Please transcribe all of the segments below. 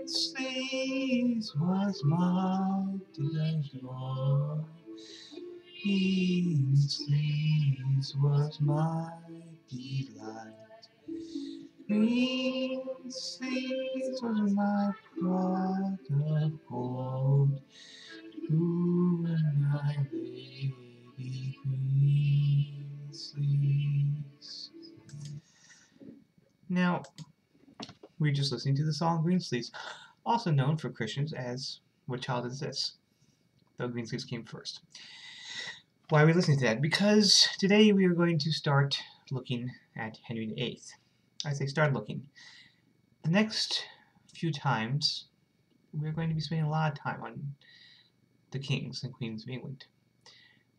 Sleeves was my delight. Sleeves was my delight. Sleeves was my pot of gold. Who and my lady Sleeves. Now, we're just listening to the song Greensleeves, also known for Christians as What Child Is This? Though Greensleeves came first. Why are we listening to that? Because today we are going to start looking at Henry VIII. I say start looking. The next few times, we're going to be spending a lot of time on the kings and queens of England.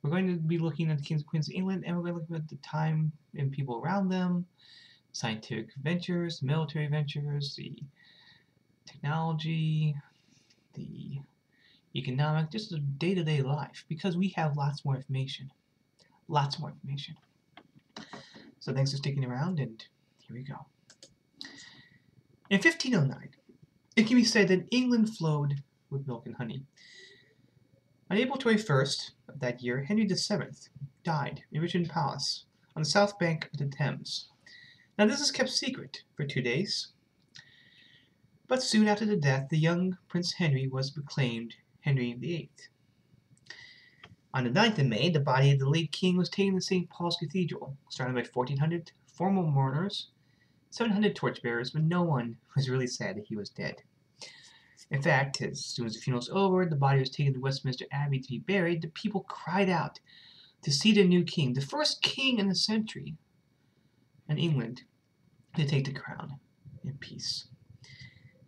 We're going to be looking at the kings and queens of England, and we're going to look at the time and people around them, scientific ventures, military ventures, the technology, the economic, just the day-to-day life, because we have lots more information. Lots more information. So thanks for sticking around, and here we go. In 1509, it can be said that England flowed with milk and honey. On April 21st of that year, Henry VII died in Richmond Palace on the south bank of the Thames. Now this is kept secret for 2 days, but soon after the death, the young Prince Henry was proclaimed Henry VIII. On the 9th of May, the body of the late king was taken to St. Paul's Cathedral, surrounded by 1,400 formal mourners, 700 torchbearers, but no one was really sad that he was dead. In fact, as soon as the funeral was over, the body was taken to Westminster Abbey to be buried. The people cried out to see the new king, the first king in a century, in England, to take the crown in peace.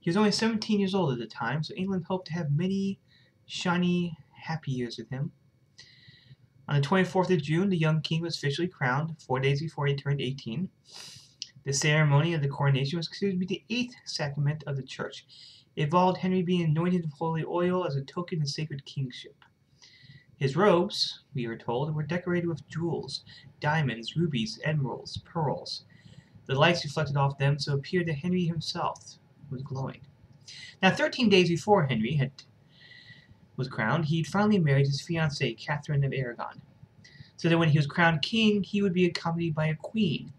He was only 17 years old at the time, so England hoped to have many shiny, happy years with him. On the 24th of June, the young king was officially crowned 4 days before he turned 18. The ceremony of the coronation was considered to be the 8th sacrament of the church. It involved Henry being anointed with holy oil as a token of sacred kingship. His robes, we are told, were decorated with jewels, diamonds, rubies, emeralds, pearls. The lights reflected off them, so it appeared that Henry himself was glowing. Now, 13 days before Henry was crowned, he'd finally married his fiancée, Catherine of Aragon, so that when he was crowned king, he would be accompanied by a queen.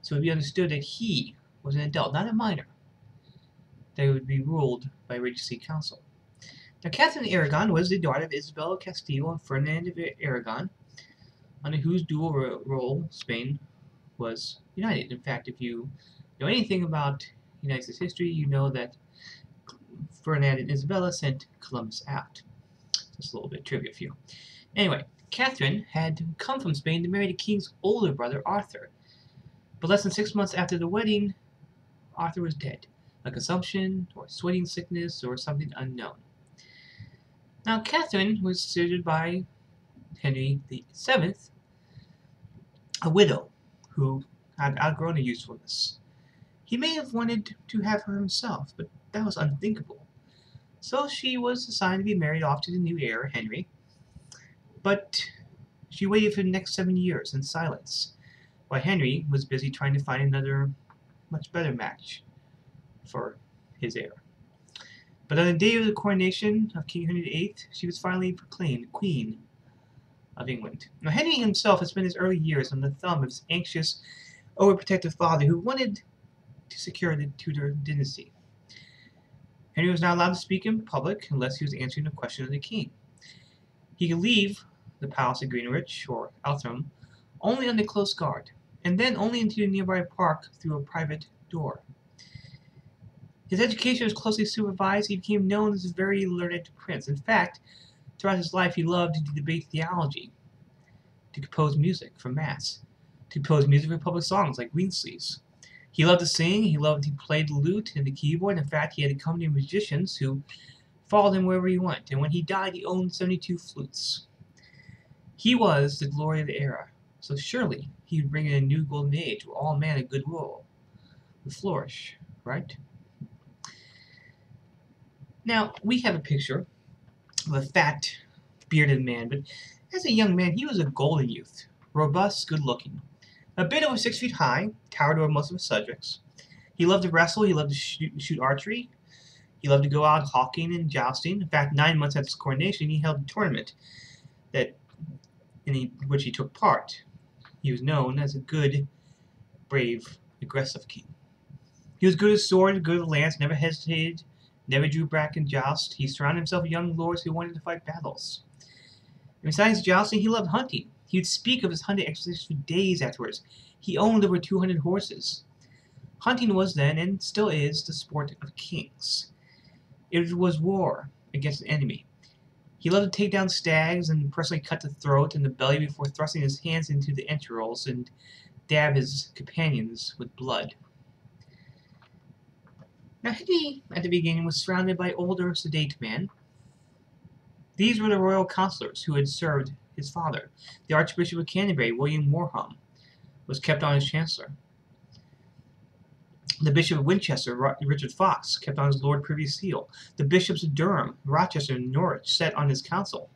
So it would be understood that he was an adult, not a minor, that would be ruled by a Regency Council. Now, Catherine of Aragon was the daughter of Isabel of Castile and Ferdinand of Aragon, under whose dual role Spain was united. In fact, if you know anything about United States history, you know that Ferdinand and Isabella sent Columbus out. Just a little bit of trivia for you. Anyway, Catherine had come from Spain to marry the king's older brother, Arthur. But less than 6 months after the wedding, Arthur was dead. A consumption, or sweating sickness, or something unknown. Now, Catherine was considered by Henry VII a widow who had outgrown her usefulness. He may have wanted to have her himself, but that was unthinkable. So she was assigned to be married off to the new heir, Henry. But she waited for the next 7 years in silence, while Henry was busy trying to find another, much better match for his heir. But on the day of the coronation of King Henry VIII, she was finally proclaimed Queen of England. Now, Henry himself had spent his early years on the thumb of his anxious, overprotective father who wanted to secure the Tudor dynasty. Henry was not allowed to speak in public unless he was answering a question of the king. He could leave the palace at Greenwich or Eltham only under close guard, and then only into a nearby park through a private door. His education was closely supervised. He became known as a very learned prince. In fact, throughout his life, he loved to debate theology, to compose music for mass, to compose music for public songs like Greensleeves. He loved to sing. He loved to play the lute and the keyboard. In fact, he had accompanying musicians who followed him wherever he went. And when he died, he owned 72 flutes. He was the glory of the era. So surely he would bring in a new golden age where all men of good will would flourish, right? Now, we have a picture of a fat, bearded man, but as a young man, he was a golden youth, robust, good-looking. A bit over 6 feet high, towered over most of his subjects. He loved to wrestle, he loved to shoot archery, he loved to go out hawking and jousting. In fact, 9 months after his coronation, he held a tournament in which he took part. He was known as a good, brave, aggressive king. He was good as sword, good as lance, never hesitated, never drew back in joust. He surrounded himself with young lords who wanted to fight battles. And besides jousting, he loved hunting. He would speak of his hunting expeditions for days afterwards. He owned over 200 horses. Hunting was then, and still is, the sport of kings. It was war against an enemy. He loved to take down stags and personally cut the throat and the belly before thrusting his hands into the entrails and dab his companions with blood. Now Henry, at the beginning, was surrounded by older, sedate men. These were the royal councillors who had served his father. The Archbishop of Canterbury, William Warham, was kept on as Chancellor. The Bishop of Winchester, Richard Fox, kept on as Lord Privy Seal. The Bishops of Durham, Rochester, and Norwich sat on his council.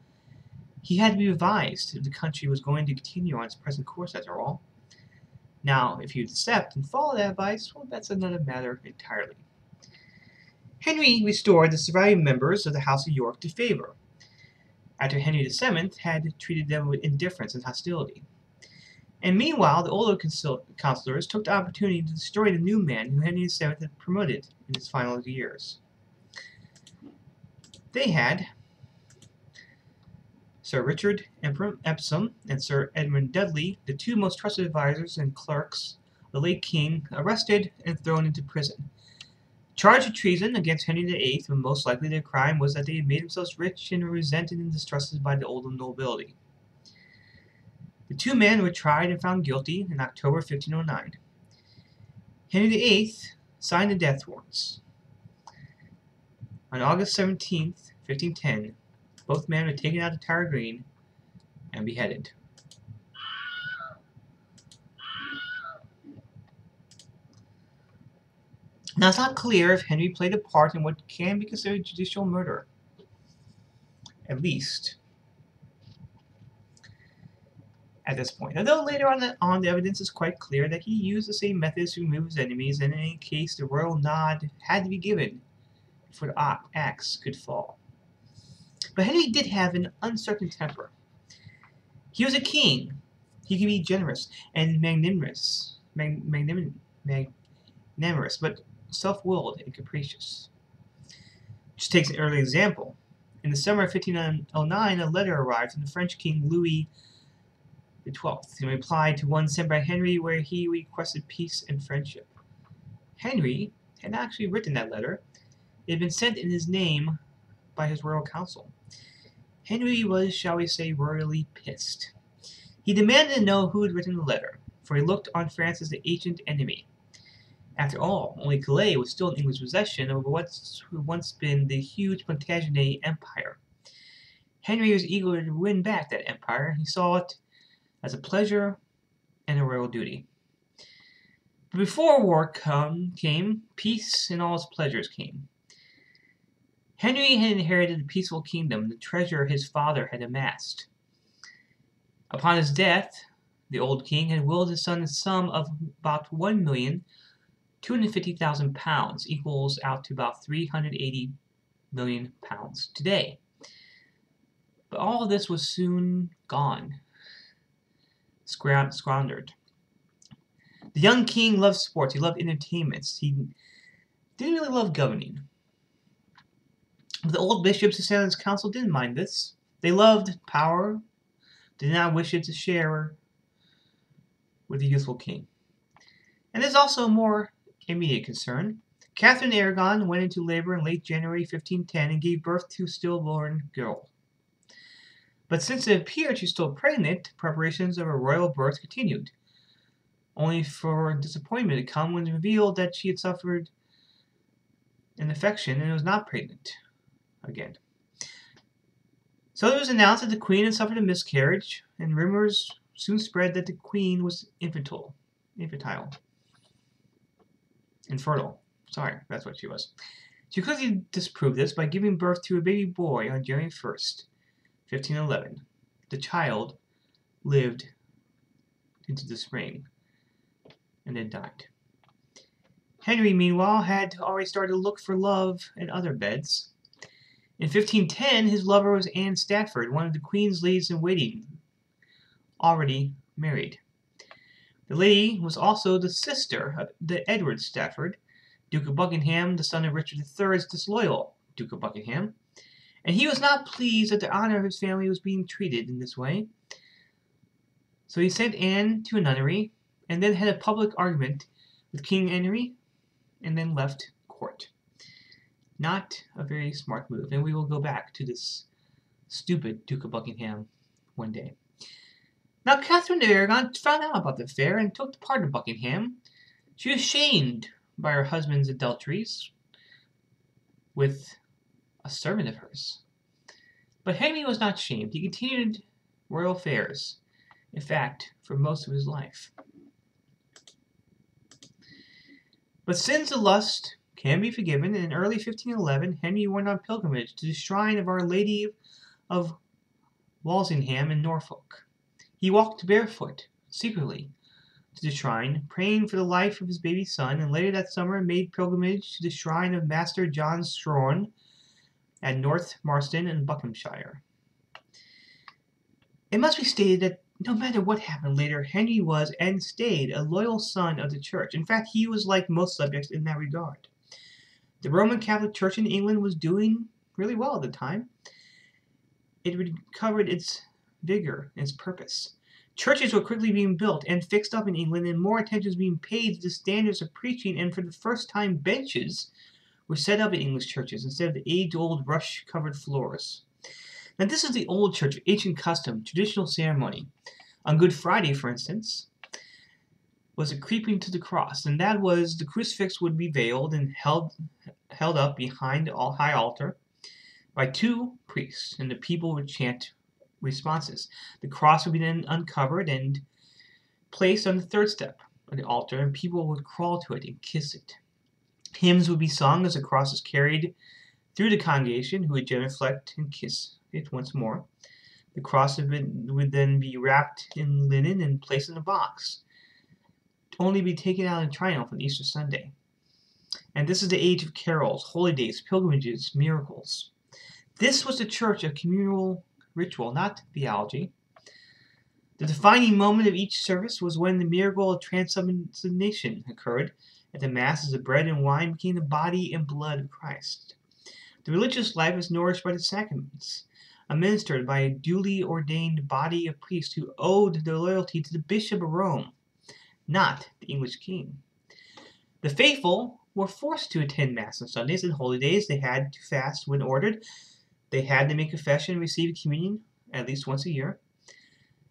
He had to be advised if the country was going to continue on its present course, after all. Now, if you'd accept and follow that advice, well, that's another matter entirely. Henry restored the surviving members of the House of York to favor, after Henry VII had treated them with indifference and hostility. And meanwhile, the older councillors took the opportunity to destroy the new man who Henry VII had promoted in his final years. They had Sir Richard Epsom and Sir Edmund Dudley, the two most trusted advisors and clerks of the late king, arrested and thrown into prison. Charged with treason against Henry VIII, when most likely their crime was that they had made themselves rich and were resented and distrusted by the older nobility. The two men were tried and found guilty in October 1509. Henry VIII signed the death warrants. On August 17, 1510, both men were taken out of Tower Green and beheaded. Now, it's not clear if Henry played a part in what can be considered judicial murder. At least at this point. Although later on the evidence is quite clear that he used the same methods to remove his enemies, and in any case the royal nod had to be given before the axe could fall. But Henry did have an uncertain temper. He was a king. He could be generous and magnanimous, but self-willed and capricious. Just takes an early example. In the summer of 1509, a letter arrived from the French king Louis XII in reply to one sent by Henry where he requested peace and friendship. Henry had actually written that letter. It had been sent in his name by his royal council. Henry was, shall we say, royally pissed. He demanded to know who had written the letter, for he looked on France as the ancient enemy. After all, only Calais was still in English possession over what had once been the huge Plantagenet Empire. Henry was eager to win back that empire. He saw it as a pleasure and a royal duty. But before war came, peace and all its pleasures came. Henry had inherited a peaceful kingdom, the treasure his father had amassed. Upon his death, the old king had willed his son a sum of about £1,250,000, equals out to about £380 million today. But all of this was soon gone, squandered. The young king loved sports. He loved entertainments. He didn't really love governing. But the old bishops who sat on his council didn't mind this. They loved power, did not wish it to share with the youthful king. And there's also a more immediate concern. Catherine Aragon went into labor in late January 1510 and gave birth to a stillborn girl. But since it appeared she was still pregnant, preparations of her royal birth continued, only for disappointment to come when it revealed that she had suffered an infection and was not pregnant again. So it was announced that the queen had suffered a miscarriage, and rumors soon spread that the queen was infertile. Sorry, that's what she was. She quickly disproved this by giving birth to a baby boy on January 1st, 1511. The child lived into the spring and then died. Henry, meanwhile, had already started to look for love in other beds. In 1510, his lover was Anne Stafford, one of the Queen's ladies-in-waiting, already married. The lady was also the sister of the Edward Stafford, Duke of Buckingham, the son of Richard III's disloyal Duke of Buckingham, and he was not pleased that the honor of his family was being treated in this way. So he sent Anne to a nunnery, and then had a public argument with King Henry, and then left court. Not a very smart move, and we will go back to this stupid Duke of Buckingham one day. Now Catherine of Aragon found out about the affair and took the part of Buckingham. She was shamed by her husband's adulteries with a servant of hers. But Henry was not shamed. He continued royal affairs, in fact, for most of his life. But sins of lust can be forgiven, and in early 1511, Henry went on pilgrimage to the shrine of Our Lady of Walsingham in Norfolk. He walked barefoot, secretly, to the shrine, praying for the life of his baby son, and later that summer made pilgrimage to the shrine of Master John Strahan at North Marston in Buckinghamshire. It must be stated that no matter what happened later, Henry was and stayed a loyal son of the Church. In fact, he was like most subjects in that regard. The Roman Catholic Church in England was doing really well at the time. It recovered its vigor, its purpose. Churches were quickly being built and fixed up in England, and more attention was being paid to the standards of preaching, and for the first time benches were set up in English churches instead of the age-old rush-covered floors. Now this is the old church, ancient custom, traditional ceremony. On Good Friday, for instance, was a creeping to the cross, and that was the crucifix would be veiled and held up behind the high altar by two priests, and the people would chant responses. The cross would be then uncovered and placed on the third step of the altar, and people would crawl to it and kiss it. Hymns would be sung as the cross was carried through the congregation, who would genuflect and kiss it once more. The cross would then be wrapped in linen and placed in a box, to only be taken out in triumph on Easter Sunday. And this is the age of carols, holy days, pilgrimages, miracles. This was the church of communal ritual, not theology. The defining moment of each service was when the miracle of transubstantiation occurred at the Mass, as the bread and wine became the body and blood of Christ. The religious life is nourished by the sacraments, administered by a duly ordained body of priests who owed their loyalty to the Bishop of Rome, not the English king. The faithful were forced to attend Mass on Sundays and holy days. They had to fast when ordered. They had to make confession and receive communion at least once a year.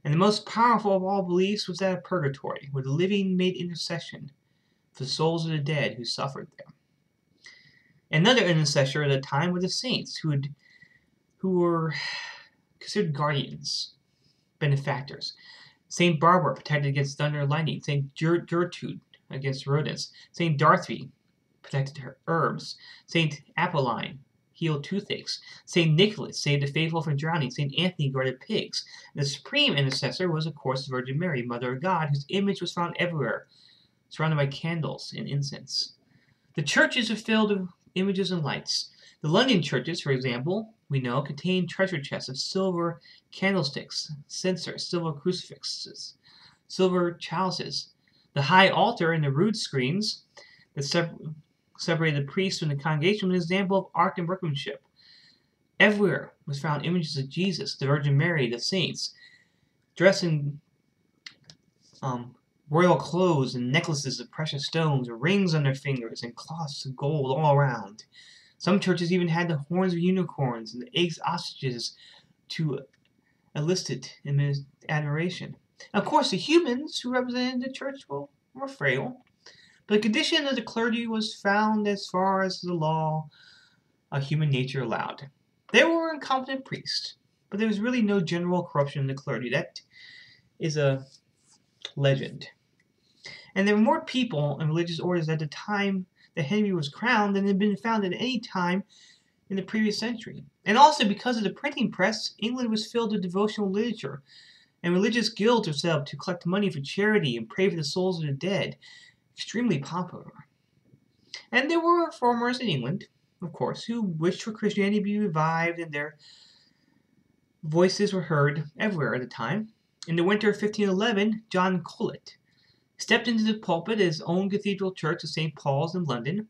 And the most powerful of all beliefs was that of purgatory, where the living made intercession for the souls of the dead who suffered there. Another intercessor at the time were the saints, who were considered guardians, benefactors. Saint Barbara protected against thunder and lightning. Saint Gertrude against rodents. Saint Dorothy protected her herbs. Saint Apolline healed toothaches. Saint Nicholas saved the faithful from drowning. Saint Anthony guarded pigs. And the supreme intercessor was, of course, the Virgin Mary, Mother of God, whose image was found everywhere, surrounded by candles and incense. The churches are filled with images and lights. The London churches, for example, we know, contain treasure chests of silver candlesticks, censers, silver crucifixes, silver chalices. The high altar and the rood screens that separated the priests from the congregation was an example of art and workmanship. Everywhere was found images of Jesus, the Virgin Mary, the saints, dressed in royal clothes and necklaces of precious stones, rings on their fingers, and cloths of gold all around. Some churches even had the horns of unicorns and the eggs of ostriches to elicit admiration. Of course, the humans who represented the church were frail, but the condition of the clergy was found as far as the law of human nature allowed. There were incompetent priests, but there was really no general corruption in the clergy. That is a legend. And there were more people and religious orders at the time that Henry was crowned than had been found at any time in the previous century. And also because of the printing press, England was filled with devotional literature, and religious guilds were set up to collect money for charity and pray for the souls of the dead. Extremely popular. And there were reformers in England, of course, who wished for Christianity to be revived, and their voices were heard everywhere at the time. In the winter of 1511, John Colet stepped into the pulpit at his own cathedral church of St. Paul's in London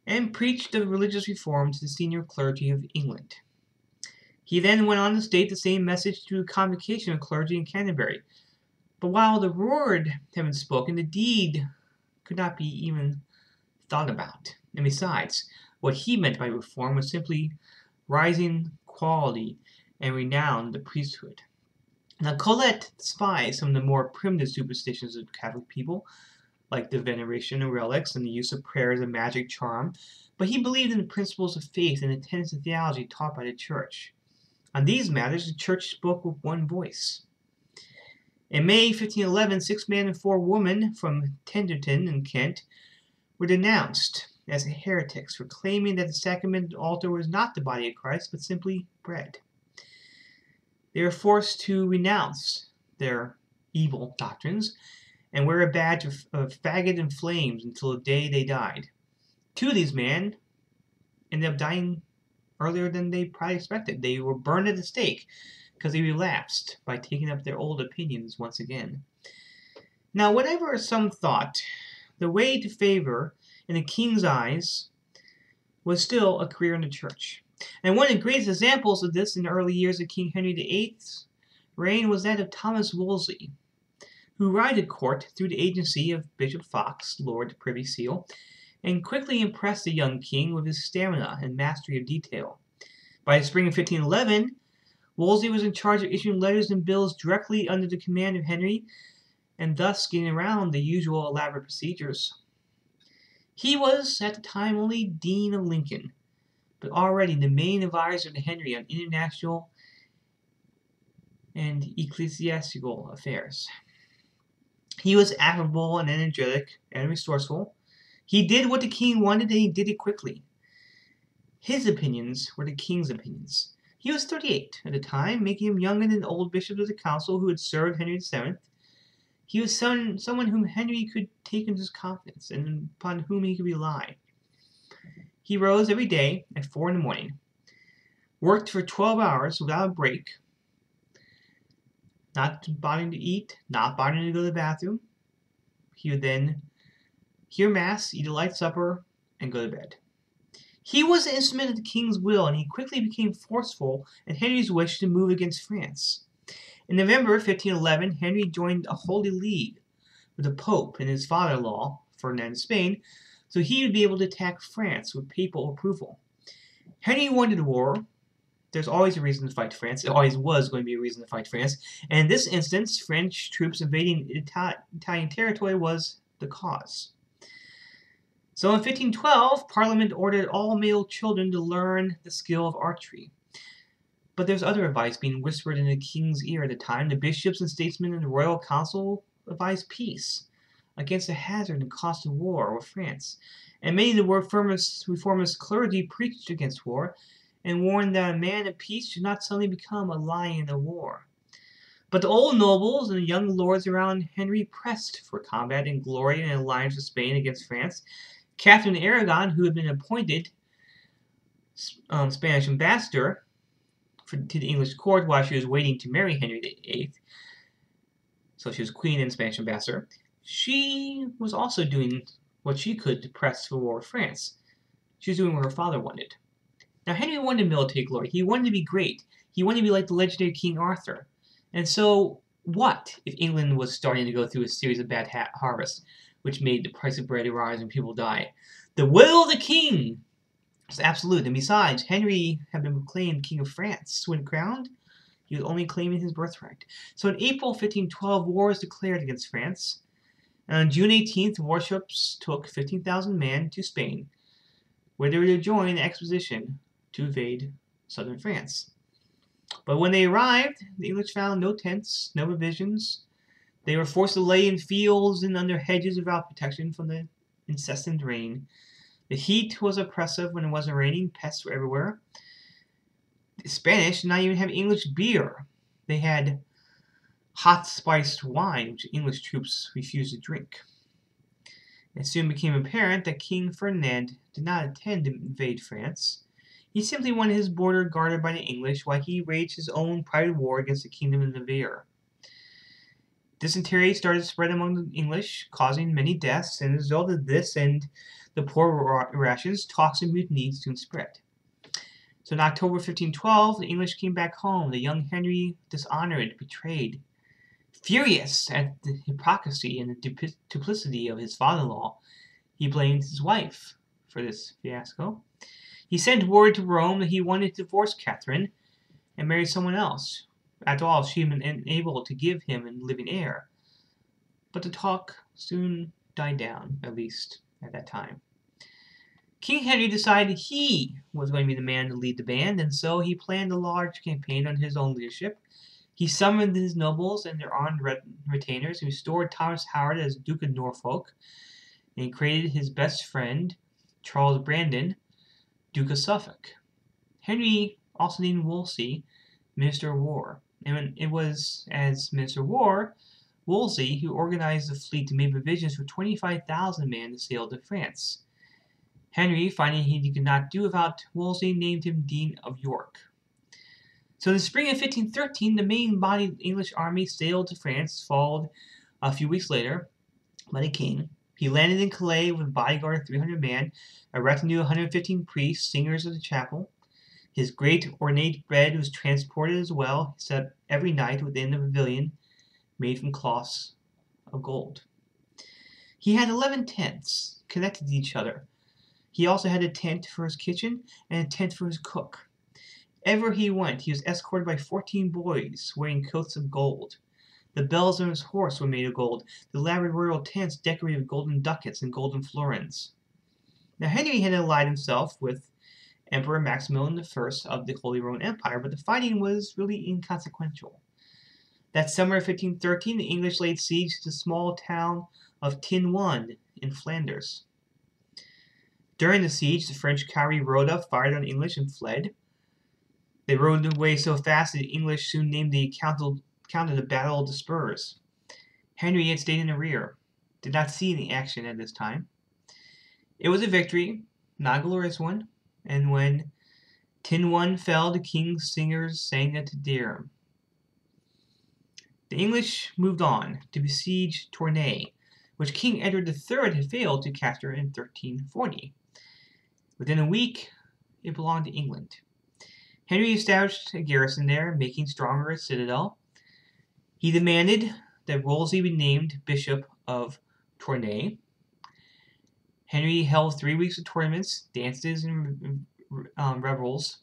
and preached the religious reform to the senior clergy of England. He then went on to state the same message to a convocation of clergy in Canterbury. But while the word had been spoken, the deed could not be even thought about. And besides, what he meant by reform was simply rising quality and renown of the priesthood. Now, Colet despised some of the more primitive superstitions of Catholic people, like the veneration of relics and the use of prayer as a magic charm, but he believed in the principles of faith and the tenets of theology taught by the Church. On these matters, the Church spoke with one voice. In May 1511, 6 men and 4 women from Tenterton in Kent were denounced as heretics for claiming that the sacramental altar was not the body of Christ, but simply bread. They were forced to renounce their evil doctrines and wear a badge of faggot and flames until the day they died. 2 of these men ended up dying earlier than they probably expected. They were burned at the stake because they relapsed by taking up their old opinions once again. Now, whatever some thought, the way to favor in the king's eyes was still a career in the church. And one of the greatest examples of this in the early years of King Henry VIII's reign was that of Thomas Wolsey, who arrived at court through the agency of Bishop Fox, Lord Privy Seal, and quickly impressed the young king with his stamina and mastery of detail. By the spring of 1511, Wolsey was in charge of issuing letters and bills directly under the command of Henry, and thus getting around the usual elaborate procedures. He was, at the time, only Dean of Lincoln, but already the main advisor to Henry on international and ecclesiastical affairs. He was affable and energetic and resourceful. He did what the king wanted, and he did it quickly. His opinions were the king's opinions. He was 38 at the time, making him younger than the old bishops of the council who had served Henry VII. He was someone whom Henry could take into his confidence and upon whom he could rely. He rose every day at 4 in the morning, worked for 12 hours without a break, not bothering to eat, not bothering to go to the bathroom. He would then hear Mass, eat a light supper, and go to bed. He was the instrument of the king's will, and he quickly became forceful in Henry's wish to move against France. In November 1511, Henry joined a Holy League with the Pope and his father-in-law, Ferdinand of Spain, so he would be able to attack France with papal approval. Henry wanted war. There's always a reason to fight France. There always was going to be a reason to fight France. And in this instance, French troops invading Italian territory was the cause. So in 1512, Parliament ordered all male children to learn the skill of archery. But there's other advice being whispered in the king's ear at the time. The bishops and statesmen in the royal council advised peace against the hazard and cost of war with France. And many of the reformist clergy preached against war and warned that a man of peace should not suddenly become a lion of war. But the old nobles and the young lords around Henry pressed for combat and glory and an alliance with Spain against France. Catherine of Aragon, who had been appointed Spanish ambassador to the English court while she was waiting to marry Henry VIII, so she was queen and Spanish ambassador, she was also doing what she could to press for war with France. She was doing what her father wanted. Now, Henry wanted military glory. He wanted to be great. He wanted to be like the legendary King Arthur. And so, what if England was starting to go through a series of bad harvests, which made the price of bread rise and people die? The will of the king was absolute. And besides, Henry had been proclaimed King of France. When crowned, he was only claiming his birthright. So in April 1512, war was declared against France. And on June 18th, warships took 15,000 men to Spain, where they were to join the expedition to invade southern France. But when they arrived, the English found no tents, no provisions. They were forced to lay in fields and under hedges without protection from the incessant rain. The heat was oppressive when it wasn't raining. Pests were everywhere. The Spanish did not even have English beer. They had hot spiced wine, which English troops refused to drink. It soon became apparent that King Ferdinand did not intend to invade France. He simply wanted his border guarded by the English while he waged his own private war against the Kingdom of Navarre. Dysentery started to spread among the English, causing many deaths, and as a result of this and the poor rations, talks of mutiny soon spread. So in October 1512, the English came back home, the young Henry dishonored, betrayed. Furious at the hypocrisy and the duplicity of his father-in-law, he blamed his wife for this fiasco. He sent word to Rome that he wanted to divorce Catherine and marry someone else. After all, she had been unable to give him a living heir. But the talk soon died down, at least at that time. King Henry decided he was going to be the man to lead the band, and so he planned a large campaign under his own leadership. He summoned his nobles and their armed retainers, and restored Thomas Howard as Duke of Norfolk, and he created his best friend, Charles Brandon, Duke of Suffolk. Henry also named Wolsey Minister of War, and it was as Minister of War, Wolsey, who organized the fleet and made provisions for 25,000 men to sail to France. Henry, finding he could not do without Wolsey, named him Dean of York. So in the spring of 1513, the main body of the English army sailed to France, followed a few weeks later by the king. He landed in Calais with a bodyguard of 300 men, a retinue of 115 priests, singers of the chapel. His great ornate bed was transported as well, set every night within a pavilion made from cloths of gold. He had 11 tents connected to each other. He also had a tent for his kitchen and a tent for his cook. Everywhere he went, he was escorted by 14 boys wearing coats of gold. The bells on his horse were made of gold, the elaborate royal tents decorated with golden ducats and golden florins. Now Henry had allied himself with Emperor Maximilian I of the Holy Roman Empire, but the fighting was really inconsequential. That summer of 1513, the English laid siege to the small town of Tinwand in Flanders. During the siege, the French cavalry rode up, fired on the English, and fled. They rode away so fast that the English soon named the account of the Battle of the Spurs. Henry had stayed in the rear, did not see any action at this time. It was a victory, not a glorious one, and when Tinwand fell, the king's singers sang a Te Deum. The English moved on to besiege Tournai, which King Edward III had failed to capture in 1340. Within a week, it belonged to England. Henry established a garrison there, making stronger its citadel. He demanded that Wolsey be named Bishop of Tournai. Henry held 3 weeks of tournaments, dances, and revels,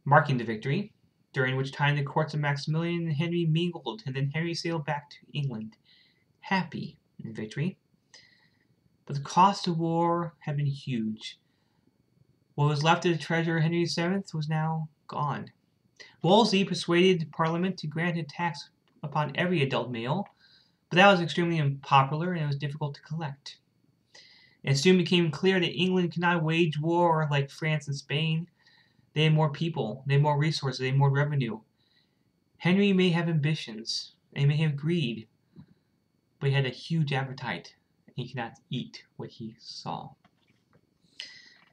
marking the victory, during which time the courts of Maximilian and Henry mingled, and then Henry sailed back to England, happy in victory. But the cost of war had been huge. What was left of the treasure of Henry VII was now gone. Wolsey persuaded the Parliament to grant a tax upon every adult male, but that was extremely unpopular and it was difficult to collect. It soon became clear that England could not wage war like France and Spain. They had more people, they had more resources, they had more revenue. Henry may have ambitions, and he may have greed, but he had a huge appetite, and he could not eat what he saw.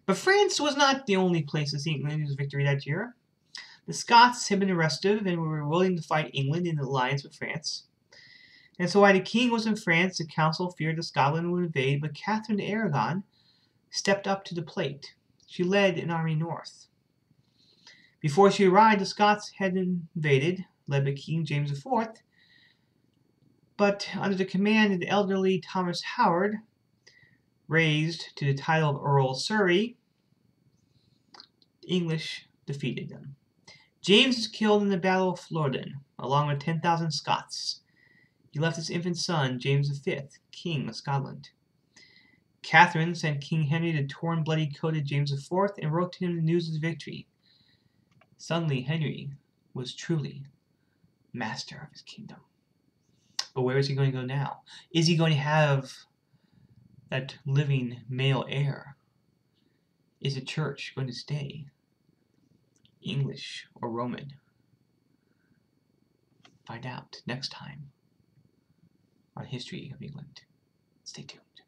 But France was not the only place to see England's victory that year. The Scots had been restive and were willing to fight England in alliance with France. And so while the king was in France, the council feared that Scotland would invade, but Catherine de Aragon stepped up to the plate. She led an army north. Before she arrived, the Scots had invaded, led by King James IV, but under the command of the elderly Thomas Howard, raised to the title of Earl of Surrey, the English defeated them. James was killed in the Battle of Flodden, along with 10,000 Scots. He left his infant son, James V, King of Scotland. Catherine sent King Henry the torn, bloody-coated James IV and wrote to him the news of his victory. Suddenly, Henry was truly master of his kingdom. But where is he going to go now? Is he going to have that living male heir? Is the church going to stay English or Roman? Find out next time on History of England. Stay tuned.